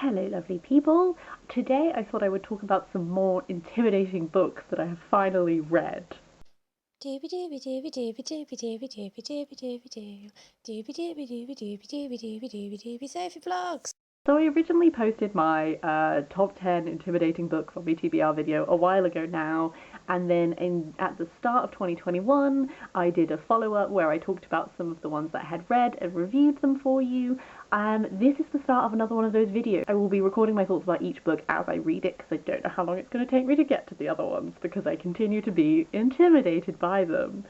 Hello lovely people. Today I thought I would talk about some more intimidating books that I have finally read. Sophie Vlogs. So I originally posted my top 10 intimidating books on my TBR video a while ago now, and then at the start of 2021 I did a follow-up where I talked about some of the ones that I had read and reviewed them for you, and this is the start of another one of those videos. I will be recording my thoughts about each book as I read it, because I don't know how long it's going to take me to get to the other ones, because I continue to be intimidated by them.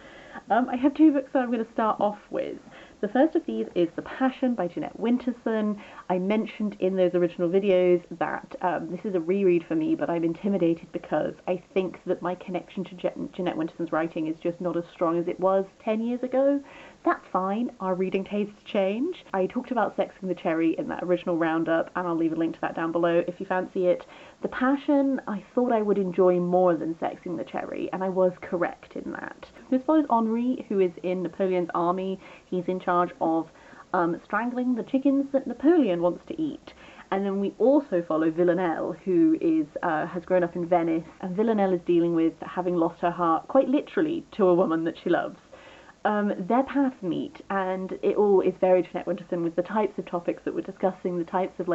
I have two books that I'm going to start off with. The first of these is The Passion by Jeanette Winterson. I mentioned in those original videos that this is a reread for me, but I'm intimidated because I think that my connection to Jeanette Winterson's writing is just not as strong as it was 10 years ago. That's fine, our reading tastes change. I talked about Sexing the Cherry in that original roundup, and I'll leave a link to that down below if you fancy it. The Passion, I thought I would enjoy more than Sexing the Cherry, and I was correct in that. This follows Henri, who is in Napoleon's army. He's in charge of strangling the chickens that Napoleon wants to eat. And then we also follow Villanelle, who has grown up in Venice, and Villanelle is dealing with having lost her heart, quite literally, to a woman that she loves. Their paths meet, and it all is very Jeanette Winterson, with the types of topics that we're discussing, the types of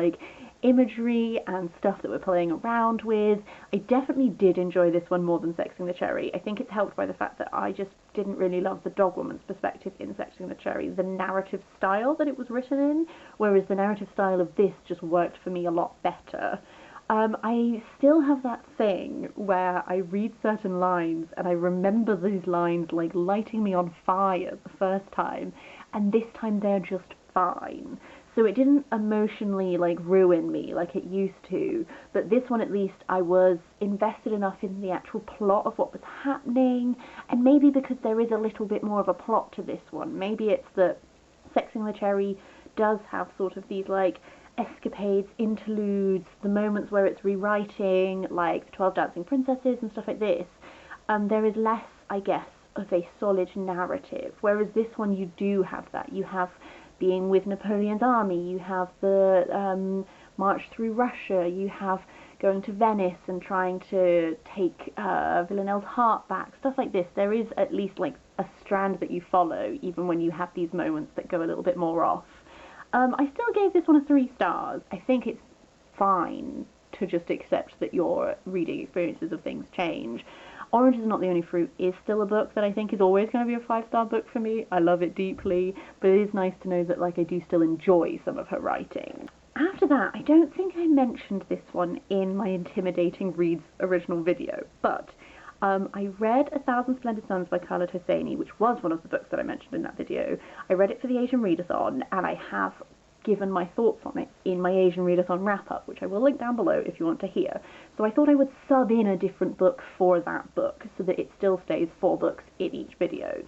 imagery and stuff that we're playing around with. I definitely did enjoy this one more than Sexing the Cherry. I think it's helped by the fact that I just didn't really love the dog woman's perspective in Sexing the Cherry, the narrative style that it was written in, whereas the narrative style of this just worked for me a lot better. I still have that thing where I read certain lines and I remember these lines lighting me on fire the first time, and this time they're just fine. So it didn't emotionally ruin me like it used to, but this one at least I was invested enough in the actual plot of what was happening, and maybe because there is a little bit more of a plot to this one, maybe it's that Sexing the Cherry does have sort of these escapades, interludes, the moments where it's rewriting, like the 12 Dancing Princesses and stuff like this. There is less, I guess, of a solid narrative, whereas this one you do have that. You have being with Napoleon's army, you have the march through Russia, you have going to Venice and trying to take Villanelle's heart back, stuff like this. There is at least a strand that you follow, even when you have these moments that go a little bit more off. I still gave this one a 3 stars. I think it's fine to just accept that your reading experiences of things change. Orange is Not the Only Fruit is still a book that I think is always going to be a 5-star book for me. I love it deeply, but it is nice to know that I do still enjoy some of her writing. After that, I don't think I mentioned this one in my Intimidating Reads original video, but I read A Thousand Splendid Suns by Khaled Hosseini, which was one of the books that I mentioned in that video. I read it for the Asian Readathon, and I have given my thoughts on it in my Asian Readathon wrap-up, which I will link down below if you want to hear. So I thought I would sub in a different book for that book, so that it still stays 4 books in each video.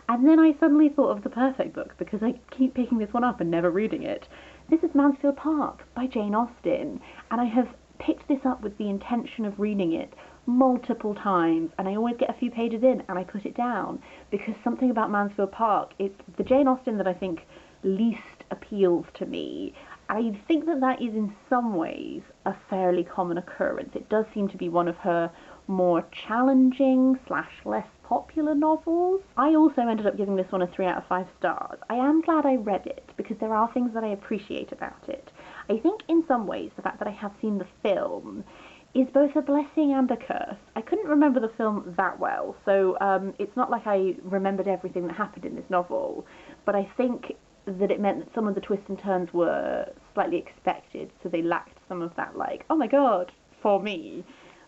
And then I suddenly thought of the perfect book, because I keep picking this one up and never reading it. This is Mansfield Park by Jane Austen, and I have picked this up with the intention of reading it multiple times, and I always get a few pages in and I put it down, because something about Mansfield Park, it's the Jane Austen that I think least appeals to me. I think that is in some ways a fairly common occurrence. It does seem to be one of her more challenging / less popular novels. I also ended up giving this one a 3 out of 5 stars. I am glad I read it, because there are things that I appreciate about it. I think in some ways the fact that I have seen the film is both a blessing and a curse. I couldn't remember the film that well, so it's not like I remembered everything that happened in this novel, but I think that it meant that some of the twists and turns were slightly expected, so they lacked some of that oh my god, for me.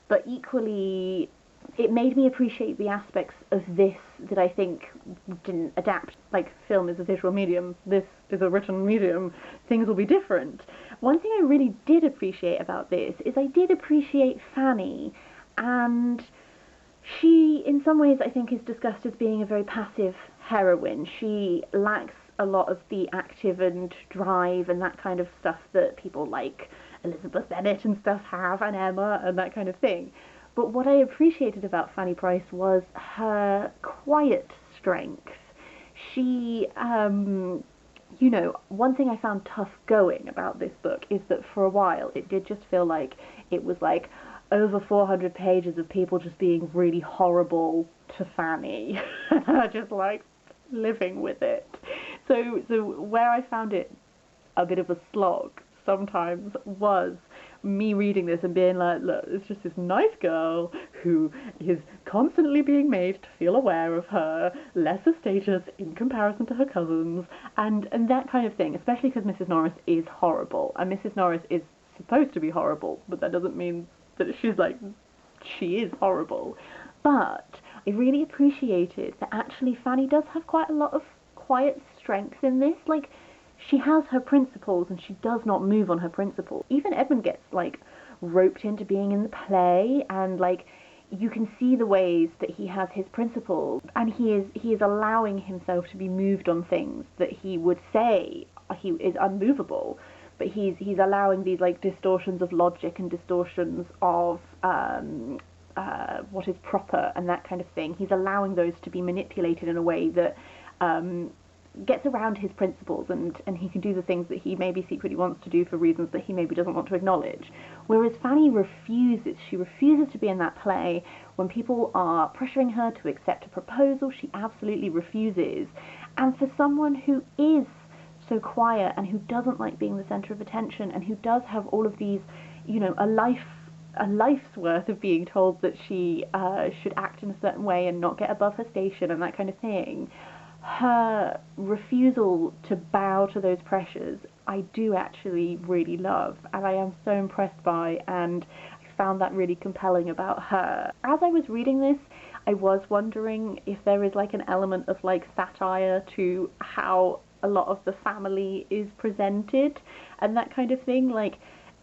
But equally, it made me appreciate the aspects of this that I think didn't adapt. Film is a visual medium, this is a written medium, things will be different. One thing I really did appreciate about this is I did appreciate Fanny, and she, in some ways, I think is discussed as being a very passive heroine. She lacks a lot of the active and drive and that kind of stuff that people like Elizabeth Bennet and stuff have, and Emma and that kind of thing. But what I appreciated about Fanny Price was her quiet strength. She, you know, one thing I found tough going about this book is that for a while it did just feel like it was like over 400 pages of people just being really horrible to Fanny. And I just like living with it. So where I found it a bit of a slog sometimes was me reading this and being like, look, it's just this nice girl who is constantly being made to feel aware of her lesser status in comparison to her cousins, and that kind of thing, especially because Mrs. Norris is horrible, and Mrs. Norris is supposed to be horrible, but that doesn't mean that she is horrible. But I really appreciated that actually Fanny does have quite a lot of quiet strength in this. Like, she has her principles and she does not move on her principles. Even Edmund gets like roped into being in the play, and like you can see the ways that he has his principles, and he is allowing himself to be moved on things that he would say he is unmovable, but he's allowing these like distortions of logic and distortions of what is proper and that kind of thing. He's allowing those to be manipulated in a way that gets around his principles, and he can do the things that he maybe secretly wants to do for reasons that he maybe doesn't want to acknowledge. Whereas Fanny refuses. She refuses to be in that play. When people are pressuring her to accept a proposal, she absolutely refuses. And for someone who is so quiet and who doesn't like being the centre of attention, and who does have all of these, you know, a life's worth of being told that she should act in a certain way and not get above her station and that kind of thing, her refusal to bow to those pressures, I do actually really love, and I am so impressed by, and I found that really compelling about her. As I was reading this, I was wondering if there is like an element of like satire to how a lot of the family is presented and that kind of thing. Like,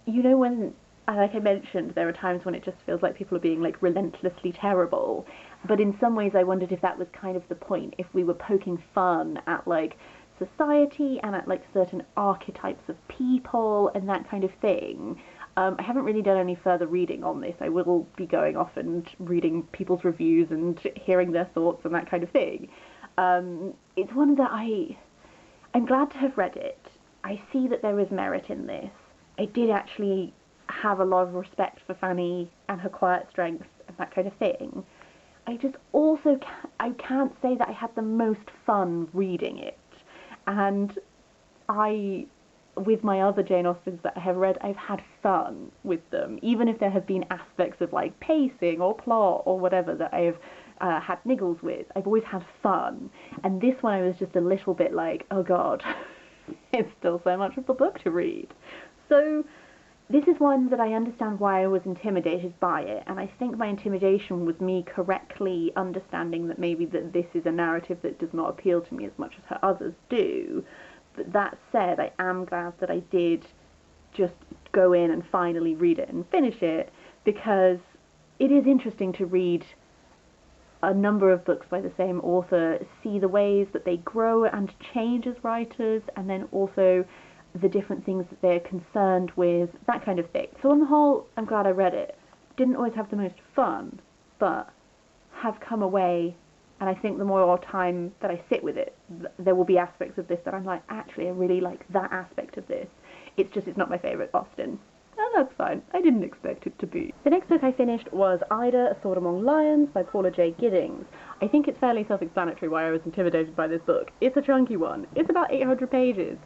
you know, when, like I mentioned, there are times when it just feels like people are being like relentlessly terrible, but in some ways I wondered if that was kind of the point, if we were poking fun at like society and at like certain archetypes of people and that kind of thing. I haven't really done any further reading on this. I will be going off and reading people's reviews and hearing their thoughts and that kind of thing. It's one that I'm glad to have read it. I see that there is merit in this. I did actually have a lot of respect for Fanny and her quiet strength and that kind of thing. I just also I can't say that I had the most fun reading it. And with my other Jane Austens that I have read, I've had fun with them, even if there have been aspects of like pacing or plot or whatever that I've had niggles with. I've always had fun. And this one I was just a little bit like, oh god, it's still so much of the book to read. So this is one that I understand why I was intimidated by it, and I think my intimidation was me correctly understanding that maybe that this is a narrative that does not appeal to me as much as her others do. But that said, I am glad that I did just go in and finally read it and finish it, because it is interesting to read a number of books by the same author, see the ways that they grow and change as writers, and then also the different things that they're concerned with, that kind of thing. So on the whole, I'm glad I read it. Didn't always have the most fun, but have come away, and I think the more time that I sit with it, there will be aspects of this that I'm like, actually, I really like that aspect of this. It's just, it's not my favourite Austen. And that's fine. I didn't expect it to be. The next book I finished was Ida, A Sword Among Lions by Paula J. Giddings. I think it's fairly self-explanatory why I was intimidated by this book. It's a chunky one. It's about 800 pages.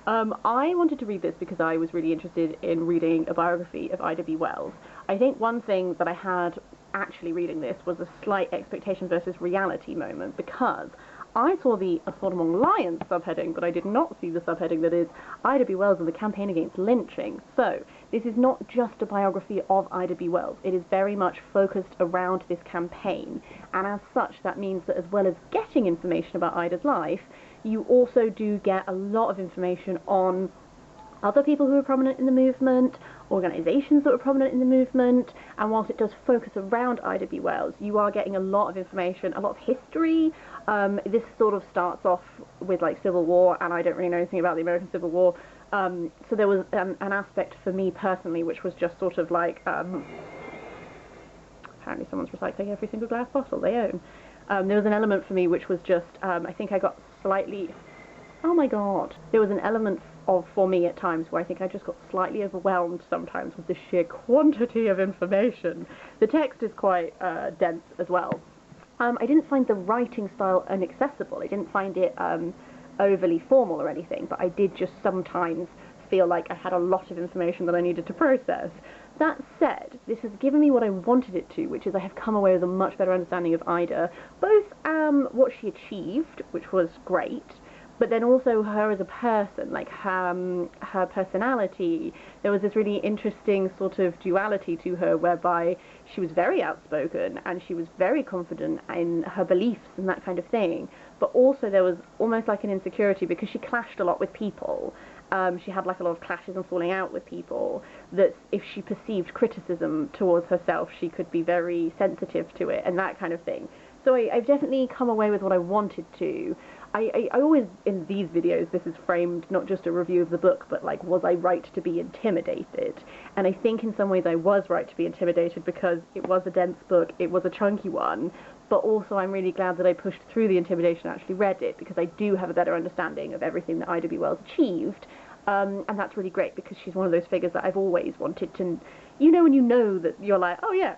I wanted to read this because I was really interested in reading a biography of Ida B. Wells. I think one thing that I had actually reading this was a slight expectation versus reality moment, because I saw the A Sword Among Lions subheading, but I did not see the subheading that is Ida B. Wells and the Campaign Against Lynching. So this is not just a biography of Ida B. Wells. It is very much focused around this campaign, and as such that means that as well as getting information about Ida's life, you also do get a lot of information on other people who were prominent in the movement, organisations that were prominent in the movement, and whilst it does focus around Ida B. Wells, you are getting a lot of information, a lot of history. This sort of starts off with like Civil War, and I don't really know anything about the American Civil War, so there was an aspect for me personally which was just sort of like, apparently someone's recycling every single glass bottle they own. There was an element for me which was just, I think I got slightly Oh my god. There was an element of, for me at times, where I think I just got slightly overwhelmed sometimes with the sheer quantity of information. The text is quite dense as well. I didn't find the writing style inaccessible. I didn't find it overly formal or anything, but I did just sometimes feel like I had a lot of information that I needed to process. That said, this has given me what I wanted it to, which is I have come away with a much better understanding of Ida, both what she achieved, which was great, but then also her as a person, like her personality. There was this really interesting sort of duality to her, whereby she was very outspoken and she was very confident in her beliefs and that kind of thing, but also there was almost like an insecurity because she clashed a lot with people. She had like a lot of clashes and falling out with people, that if she perceived criticism towards herself, she could be very sensitive to it and that kind of thing. So I've definitely come away with what I wanted to. I always, in these videos, this is framed not just a review of the book, but like, was I right to be intimidated? And I think in some ways I was right to be intimidated because it was a dense book, it was a chunky one, but also I'm really glad that I pushed through the intimidation and actually read it, because I do have a better understanding of everything that Ida B. Wells achieved. And that's really great because she's one of those figures that I've always wanted to, when you know that you're like, oh yeah,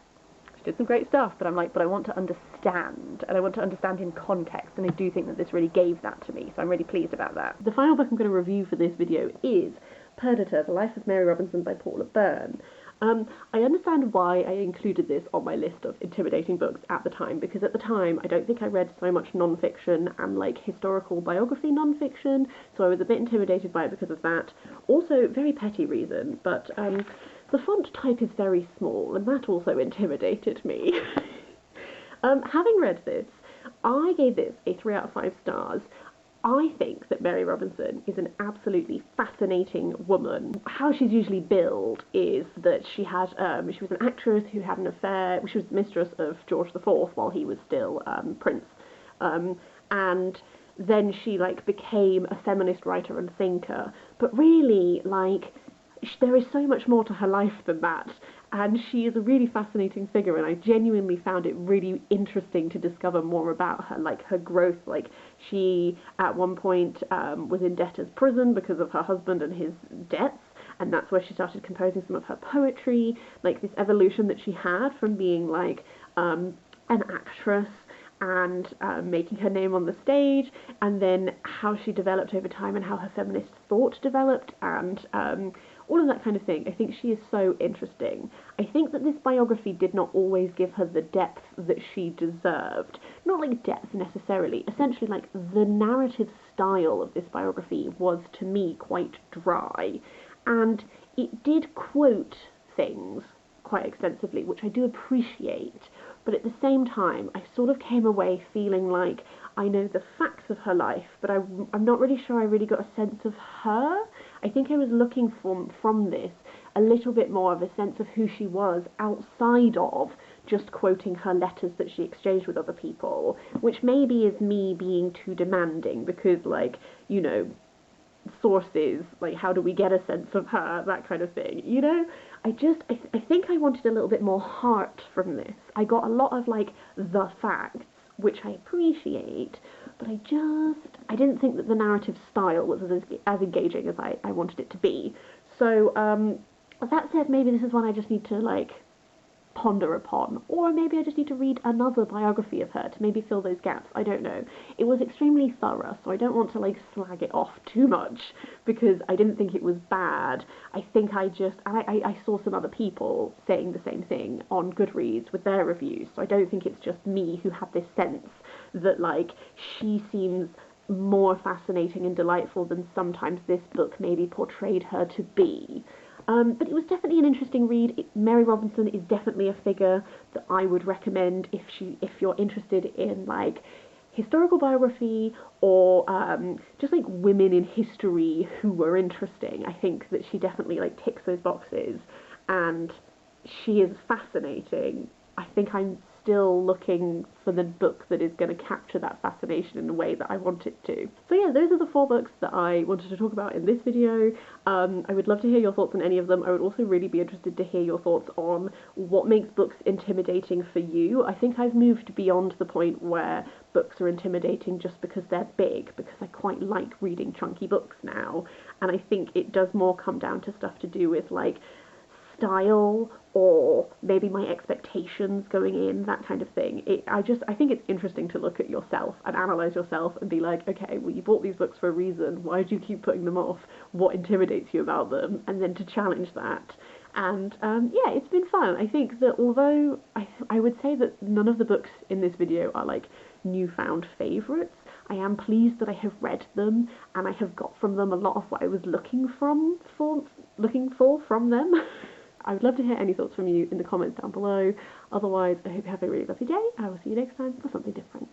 she did some great stuff, but I'm like, but I want to understand, and I want to understand in context, and I do think that this really gave that to me, so I'm really pleased about that. The final book I'm going to review for this video is Perdita, The Life of Mary Robinson by Paula Byrne. I understand why I included this on my list of intimidating books at the time, because at the time I don't think I read so much non-fiction and like historical biography non-fiction, so I was a bit intimidated by it because of that. Also, very petty reason, but the font type is very small, and that also intimidated me. Having read this, I gave this a 3 out of 5 stars. I think that Mary Robinson is an absolutely fascinating woman. How she's usually billed is that she was an actress who had an affair. She was the mistress of George IV while he was still prince, and then she like became a feminist writer and thinker. But really, like, there is so much more to her life than that, and she is a really fascinating figure, and I genuinely found it really interesting to discover more about her, like her growth. Like, she at one point was in debtor's prison because of her husband and his debts, and that's where she started composing some of her poetry, like this evolution that she had from being like an actress and making her name on the stage, and then how she developed over time and how her feminist thought developed, and all of that kind of thing. I think she is so interesting. I think that this biography did not always give her the depth that she deserved. Not like depth necessarily, essentially like the narrative style of this biography was to me quite dry, and it did quote things quite extensively, which I do appreciate, but at the same time I sort of came away feeling like I know the facts of her life, but I'm not really sure I really got a sense of her. I think I was looking from this a little bit more of a sense of who she was outside of just quoting her letters that she exchanged with other people, which maybe is me being too demanding, because, like, sources, like, how do we get a sense of her, that kind of thing, I think I wanted a little bit more heart from this. I got a lot of, like, the facts, which I appreciate, but I didn't think that the narrative style was as engaging as I wanted it to be. So, that said, maybe this is one I just need to, like, ponder upon, or maybe I just need to read another biography of her to maybe fill those gaps. I don't know. It was extremely thorough, so I don't want to like slag it off too much, because I didn't think it was bad. I think I saw some other people saying the same thing on Goodreads with their reviews, so I don't think it's just me who had this sense that like she seems more fascinating and delightful than sometimes this book maybe portrayed her to be. But it was definitely an interesting read. Mary Robinson is definitely a figure that I would recommend if you're interested in like historical biography, or just like women in history who were interesting. I think that she definitely like ticks those boxes, and she is fascinating. I think I'm still looking for the book that is going to capture that fascination in the way that I want it to. So yeah, those are the 4 books that I wanted to talk about in this video. I would love to hear your thoughts on any of them. I would also really be interested to hear your thoughts on what makes books intimidating for you. I think I've moved beyond the point where books are intimidating just because they're big, because I quite like reading chunky books now, and I think it does more come down to stuff to do with like style or maybe my expectations going in, that kind of thing. I think it's interesting to look at yourself and analyze yourself and be like, okay, well, you bought these books for a reason. Why do you keep putting them off? What intimidates you about them? And then to challenge that. And yeah, it's been fun. I think that although I would say that none of the books in this video are like newfound favourites, I am pleased that I have read them and I have got from them a lot of what I was looking for from them. I would love to hear any thoughts from you in the comments down below. Otherwise, I hope you have a really lovely day. I will see you next time for something different.